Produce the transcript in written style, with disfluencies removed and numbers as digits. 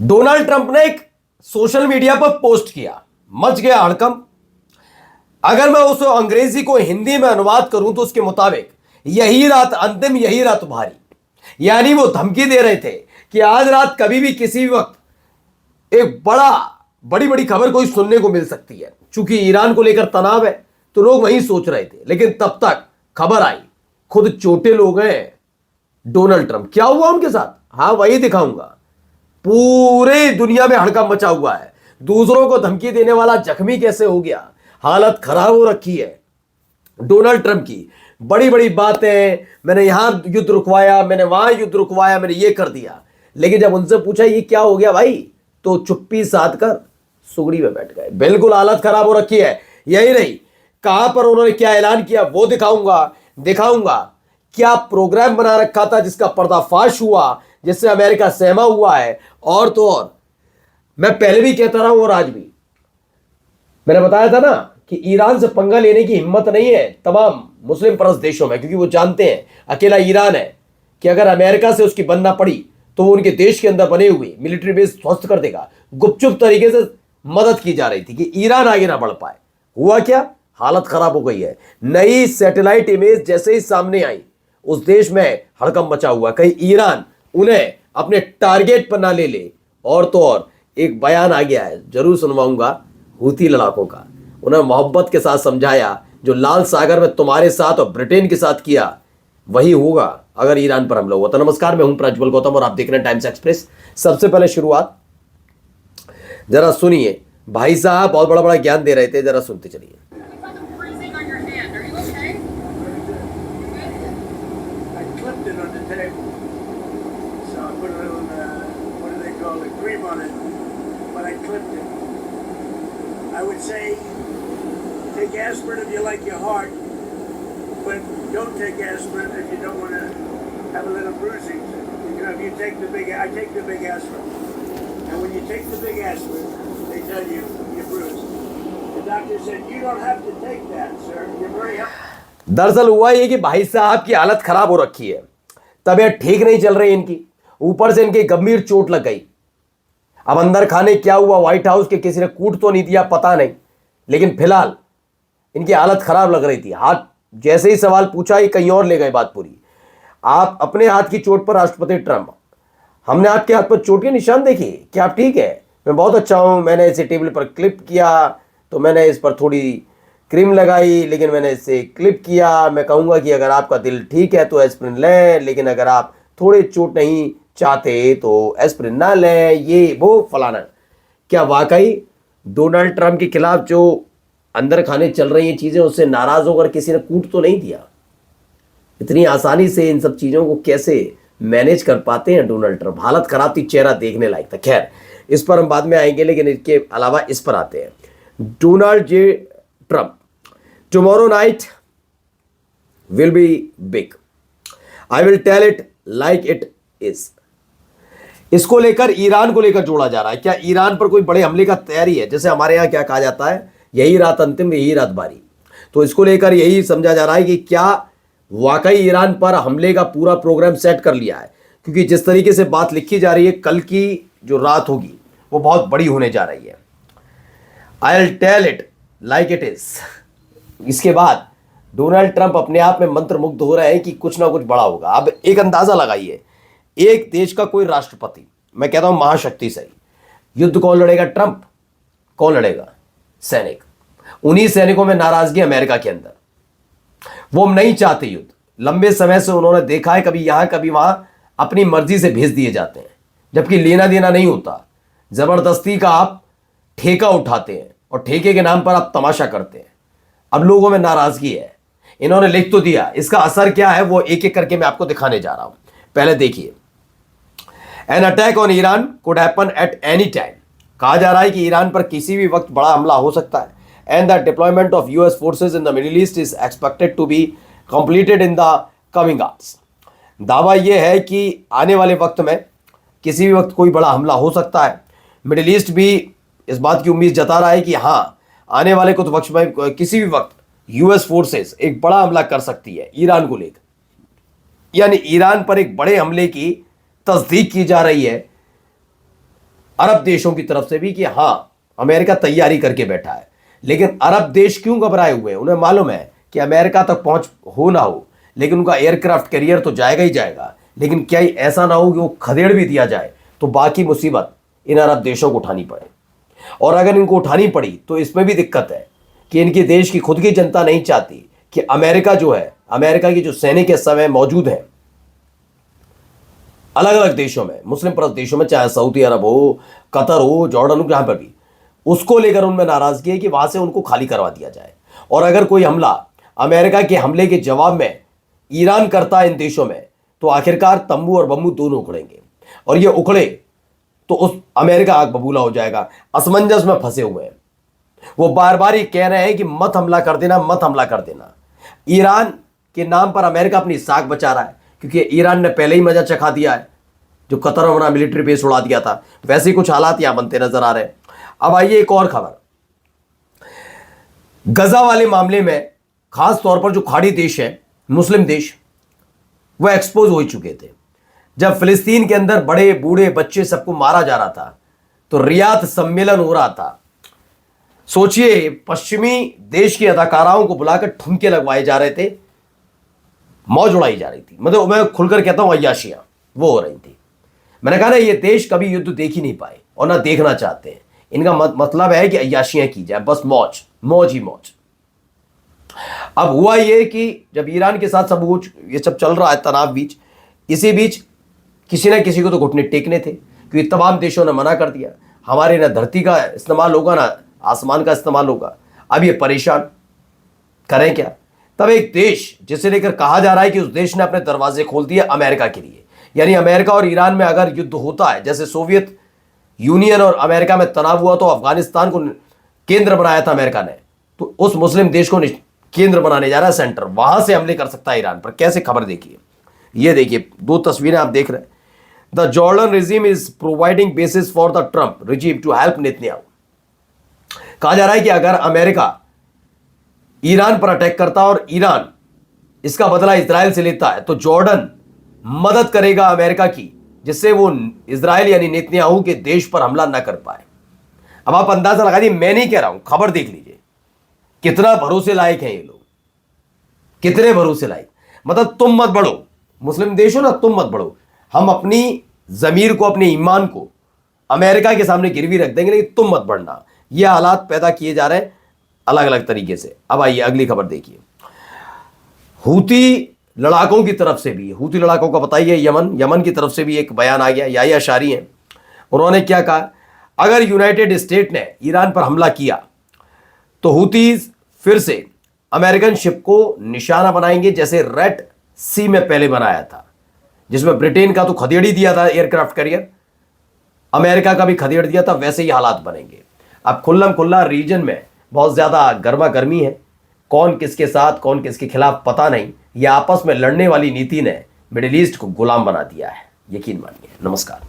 Donald Trump ने एक social media पर पोस्ट किया, मच गया हड़कंप। अगर मैं उस अंग्रेजी को हिंदी में अनुवाद करूं तो उसके मुताबिक यही रात अंतिम, यही रात भारी। यानी वो धमकी दे रहे थे कि आज रात कभी भी किसी भी वक्त एक बड़ी बड़ी खबर कोई सुनने को मिल सकती है। चूंकि ईरान को लेकर तनाव है तो लोग वहीं सोच रहे थे, लेकिन तब तक खबर आई, खुद चोटे लोग हैं डोनाल्ड ट्रंप। क्या हुआ उनके साथ, हाँ वही दिखाऊंगा। पूरे दुनिया में हड़कंप मचा हुआ है। दूसरों को धमकी देने वाला जख्मी कैसे हो गया, हालत खराब हो रखी है डोनाल्ड ट्रंप की। बड़ी बड़ी बातें, मैंने यहां युद्ध रुकवाया, मैंने वहां युद्ध रुकवाया, मैंने ये कर दिया। लेकिन जब उनसे पूछा ये क्या हो गया भाई, तो चुप्पी साध कर सुगड़ी में बैठ गए। बिल्कुल हालत खराब हो रखी है। यही नहीं, कहां पर उन्होंने क्या ऐलान किया वो दिखाऊंगा। क्या प्रोग्राम बना रखा था जिसका पर्दाफाश हुआ, जिससे अमेरिका सहमा हुआ है। और तो और मैं पहले भी कहता रहा हूं और आज भी मैंने बताया था ना कि ईरान से पंगा लेने की हिम्मत नहीं है तमाम मुस्लिम परस्त देशों में, क्योंकि वो जानते हैं अकेला ईरान है कि अगर अमेरिका से उसकी बनना पड़ी तो वो उनके देश के अंदर बने हुए मिलिट्री बेस ध्वस्त कर देगा। गुपचुप तरीके से मदद की जा रही थी कि ईरान आगे ना बढ़ पाए। हुआ क्या, हालत खराब हो गई है। नई सैटेलाइट इमेज जैसे ही सामने आई, उस देश में हड़कंप मचा हुआ। कहीं ईरान उन्हें अपने टारगेट पर ना ले ले। और तो और एक बयान आ गया है, जरूर सुनवाऊंगा, हूथी लड़ाकों का। उन्हें मोहब्बत के साथ समझाया, जो लाल सागर में तुम्हारे साथ और ब्रिटेन के साथ किया वही होगा अगर ईरान पर हमला हुआ। तो नमस्कार, मैं हूं प्रज्वल गौतम और आप देख रहे हैं टाइम्स एक्सप्रेस। सबसे पहले शुरुआत जरा सुनिए, भाई साहब बहुत बड़ा ज्ञान दे रहे थे, जरा सुनते चलिए। I would say take aspirin if you like your heart, but don't take aspirin if you don't want to have a little bruising. You know, if you take I take the big aspirin, and when you take the big aspirin, they tell you you're bruised. The doctor said you don't have to take that, sir. You're very healthy. दरअसल हुआ ये कि भाई साहब की हालत खराब हो रखी है, तबीयत ठीक नहीं चल रही इनकी, ऊपर से इनकी गंभीर चोट लग गई। अब अंदर खाने क्या हुआ, व्हाइट हाउस के किसी ने कूट तो नहीं दिया, पता नहीं, लेकिन फिलहाल इनकी हालत खराब लग रही थी। हाथ जैसे ही सवाल पूछा ही कहीं और ले गए बात पूरी। आप अपने हाथ की चोट पर राष्ट्रपति ट्रंप, हमने आपके हाथ पर चोट के निशान देखे, क्या आप ठीक है? मैं बहुत अच्छा हूं, मैंने इसे टेबल पर क्लिप किया तो मैंने इस पर थोड़ी क्रीम लगाई, लेकिन मैंने इसे क्लिप किया। मैं कहूँगा कि अगर आपका दिल ठीक है तो एस्पिरिन लें, लेकिन अगर आप थोड़े चोट नहीं चाहते तो एस्पिरिन ना लें, ये वो फलाना। क्या वाकई डोनाल्ड ट्रंप के खिलाफ जो अंदर खाने चल रही हैं चीज़ें, उससे नाराज़ होकर किसी ने कूट तो नहीं दिया? इतनी आसानी से इन सब चीज़ों को कैसे मैनेज कर पाते हैं डोनाल्ड ट्रंप? हालत खराब थी, चेहरा देखने लायक था। खैर, इस पर हम बाद में आएंगे, लेकिन इसके अलावा इस पर आते हैं। Donald J Trump, tomorrow night will be big, I will tell it like it is. इसको लेकर ईरान को लेकर जोड़ा जा रहा है। क्या ईरान पर कोई बड़े हमले का तैयारी है? जैसे हमारे यहाँ क्या कहा जाता है, यही रात अंतिम, यही रात बारी। तो इसको लेकर यही समझा जा रहा है कि क्या वाकई ईरान पर हमले का पूरा प्रोग्राम सेट कर लिया है, क्योंकि जिस तरीके से बात लिखी जा रही है, कल की जो रात होगी वो बहुत बड़ी होने जा रही है। I will tell it like it is. इसके बाद डोनाल्ड ट्रंप अपने आप में मंत्रमुग्ध हो रहे हैं कि कुछ ना कुछ बड़ा होगा। अब एक अंदाजा लगाइए, एक देश का कोई राष्ट्रपति, मैं कहता हूं महाशक्ति से, युद्ध कौन लड़ेगा? ट्रंप। कौन लड़ेगा? सैनिक। उन्हीं सैनिकों में नाराजगी अमेरिका के अंदर, वो नहीं चाहते युद्ध। लंबे समय से उन्होंने देखा है, कभी यहां कभी वहां अपनी मर्जी से भेज दिए जाते हैं, जबकि लेना देना नहीं होता। जबरदस्ती का आप ठेका उठाते हैं और ठेके के नाम पर आप तमाशा करते हैं। अब लोगों में नाराजगी है, इन्होंने लिख तो दिया, इसका असर क्या है वो एक एक करके मैं आपको दिखाने जा रहा हूं। पहले देखिए, an attack on Iran could happen at any time. कहा जा रहा है कि ईरान पर किसी भी वक्त बड़ा हमला हो सकता है। And the deployment of US forces in the Middle East is expected to be completed in the coming hours. दावा यह है कि आने वाले वक्त में किसी भी वक्त कोई बड़ा हमला हो सकता है। मिडिल ईस्ट भी इस बात की उम्मीद जता रहा है कि हाँ, आने वाले कुछ वक्त में किसी भी वक्त यूएस फोर्सेस एक बड़ा हमला कर सकती है ईरान को लेकर। यानी ईरान पर एक बड़े हमले की तस्दीक की जा रही है। अरब देशों की तरफ से भी कि हां अमेरिका तैयारी करके बैठा है। लेकिन अरब देश क्यों घबराए हुए हैं? उन्हें मालूम है कि अमेरिका तक पहुंच हो ना हो, लेकिन उनका एयरक्राफ्ट कैरियर तो जाएगा ही जाएगा। लेकिन क्या ऐसा ना हो कि वो खदेड़ भी दिया जाए तो बाकी मुसीबत इन अरब देशों को उठानी पड़े। और अगर इनको उठानी पड़ी तो इसमें भी दिक्कत है कि इनके देश की खुद की जनता नहीं चाहती कि अमेरिका जो है, अमेरिका की जो सैनिक इस समय मौजूद है अलग अलग देशों में, मुस्लिम परस्त देशों में, चाहे सऊदी अरब हो, कतर हो, जॉर्डन हो, जहां पर भी, उसको लेकर उनमें नाराजगी है कि वहां से उनको खाली करवा दिया जाए। और अगर कोई हमला अमेरिका के हमले के जवाब में ईरान करता है इन देशों में, तो आखिरकार तंबू और बम्बू दोनों उखड़ेंगे। और ये उखड़े तो उस अमेरिका आग बबूला हो जाएगा। असमंजस में फंसे हुए हैं वो, बार बार ही कह रहे हैं कि मत हमला कर देना, मत हमला कर देना। ईरान के नाम पर अमेरिका अपनी साख बचा रहा है, क्योंकि ईरान ने पहले ही मजा चखा दिया है, जो कतर में अपना मिलिट्री बेस उड़ा दिया था। वैसे ही कुछ हालात यहां बनते नजर आ रहे हैं। अब आइए एक और खबर, गजा वाले मामले में खास तौर पर जो खाड़ी देश है, मुस्लिम देश, वह एक्सपोज हो चुके थे। जब फिलिस्तीन के अंदर बड़े बूढ़े बच्चे सबको मारा जा रहा था तो रियाद सम्मेलन हो रहा था। सोचिए, पश्चिमी देश की अदाकाराओं को बुलाकर ठुमके लगवाए जा रहे थे, मौज उड़ाई जा रही थी। मतलब मैं खुलकर कहता हूं अय्याशियां वो हो रही थी। मैंने कहा ना, ये देश कभी युद्ध देख ही नहीं पाए और ना देखना चाहते हैं। इनका मतलब है कि अय्याशियां की जाए, बस मौज मौज ही मौज। अब हुआ ये कि जब ईरान के साथ सब ये सब चल रहा है तनाव बीच, इसी बीच किसी ना किसी को तो घुटने टेकने थे, क्योंकि तमाम देशों ने मना कर दिया, हमारे ना धरती का इस्तेमाल होगा ना आसमान का इस्तेमाल होगा। अब ये परेशान करें क्या? तब एक देश जिसे लेकर कहा जा रहा है कि उस देश ने अपने दरवाजे खोल दिए अमेरिका के लिए, यानी अमेरिका और ईरान में अगर युद्ध होता है, जैसे सोवियत यूनियन और अमेरिका में तनाव हुआ तो अफगानिस्तान को केंद्र बनाया था अमेरिका ने, तो उस मुस्लिम देश को केंद्र बनाने जा रहा है सेंटर, वहां से हमले कर सकता है ईरान पर। कैसे? खबर देखिए, ये देखिए दो तस्वीरें आप देख रहे हैं। The Jordan regime is providing basis for the Trump regime to help Netanyahu. कहा जा रहा है कि अगर अमेरिका ईरान पर अटैक करता और ईरान इसका बदला इजराइल से लेता है तो जॉर्डन मदद करेगा अमेरिका की, जिससे वो इजराइल यानी नेतन्याहू के देश पर हमला न कर पाए। अब आप अंदाजा लगा दीजिए, मैं नहीं कह रहा हूं, खबर देख लीजिए कितना भरोसे लायक हैं ये लोग, कितने भरोसे लायक। मतलब तुम मत बढ़ो, मुस्लिम देश हो ना, तुम मत बढ़ो, हम अपनी जमीर को, अपने ईमान को अमेरिका के सामने गिरवी रख देंगे, लेकिन तुम मत बढ़ना। ये हालात पैदा किए जा रहे हैं अलग अलग तरीके से। अब आइए अगली खबर देखिए। हूती लड़ाकों की तरफ से भी, हूती लड़ाकों का बताइए, यमन की तरफ से भी एक बयान आ गया। याह्या शारी हैं, उन्होंने क्या कहा, अगर यूनाइटेड स्टेट ने ईरान पर हमला किया तो हूतीज फिर से अमेरिकन शिप को निशाना बनाएंगे, जैसे रेड सी में पहले बनाया था, जिसमें ब्रिटेन का तो खदेड़ ही दिया था एयरक्राफ्ट कैरियर, अमेरिका का भी खदेड़ दिया था, वैसे ही हालात बनेंगे। अब खुल्लम खुल्ला रीजन में बहुत ज्यादा गर्मा गर्मी है, कौन किसके साथ कौन किसके खिलाफ पता नहीं। यह आपस में लड़ने वाली नीति ने मिडिल ईस्ट को गुलाम बना दिया है, यकीन मानिए। नमस्कार।